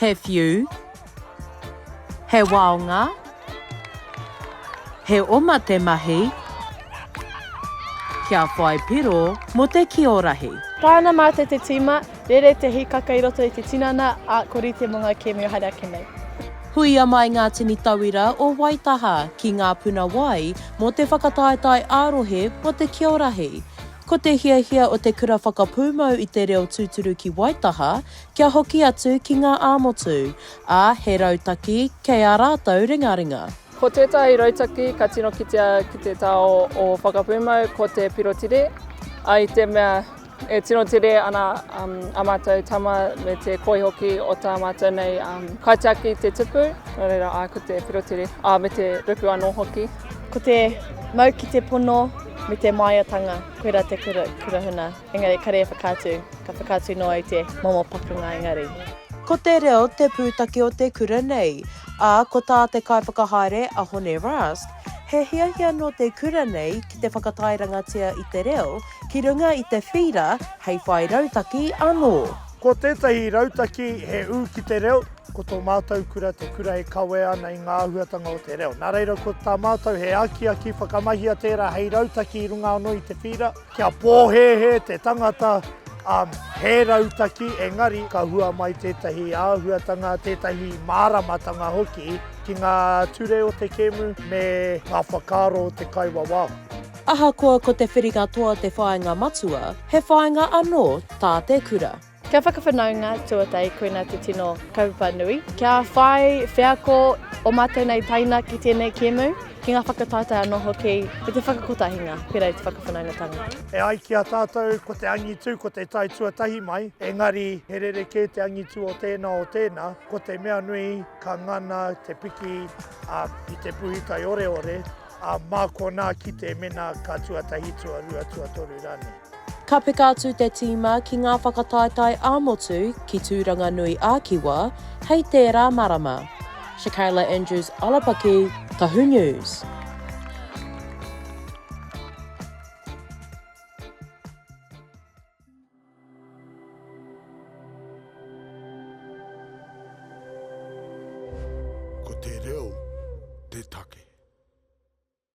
he whiu, he waonga, he oma te mahi, kia whai piro mo te ki-o-rahi. Tāna mātou te tīma, rere te hikaka i roto i te tinana, a kori te monga ke mea haere ake nei. Hui a mai ngā tini tauira o Waitaha ki Ngā Puna Wai mo te whakataetai ārohe mo te Ki-o-rahi. Ko te hiahia o Te Kura Whakapūmau i Te Reo Tūturu ki Waitaha, kia hoki atu ki ngā āmotu, a he rautaki kei a rātou ringaringa. Ko tētahi rautaki ka tino kitea ki te tao o Whakapūmau ko te pirotire, ai te mea e tino tere ana a mātou tama me te koihoki o tā mātou nei kaitiaki te tupu, no reira a ko te pirotire, a me te rupu anō hoki. Ko te mau ki te pono, me te maiatanga, koera te kurahuna. Engari, kare whakātu, ka whakātu noa i te momo pakunga engari. Ko te reo te pūtaki o te kura nei, a ko tā te kaiwhakahaere a hone Rust, he hiahia no te kura nei ki te whakatairangatia i te reo, ki runga i te whira, hei whai rautaki anō. Ko tētahi rautaki he ū ki te reo, ko tō mātou kura, te kura e kawe ana i ngā huatanga o te reo. Nā reira, ko tā mātou he aki whakamahia tērā hei rautaki i runga anō i te whira, kia pōhehe te tangata he rautaki, engari ka hua mai tētahi āhuatanga, tētahi māramatanga hoki ki ngā ture o te kemu me ngā whakaro o te kaiwa wā. Ahakoa ko te whiringa toa te whaenga matua, he whaenga anō tā te kura. Kia whakawhanaunga tuatai koina te tino kaupapa nui. Kia whai whiako o mātou nei taina ki tēnei kemu, ki ngā whakataitai anō hoki, me te whakakotahinga, pera i te whakawhanaungatanga. E ai ki a tātou, ko te angitu, ko te tai tuatahi mai, engari he rereke te angitu o tēnā, ko te mea nui ka ngana, te piki, i te puhitai ore, māko nā ki te mena ka tuatahi tuarua tuatoru rane. Ka pika atu te tīma ki ngā whakataetai āmotu ki tūranga nui ākiwa, hei tērā marama. Shakayla Andrews-Alapaki, Tahu News.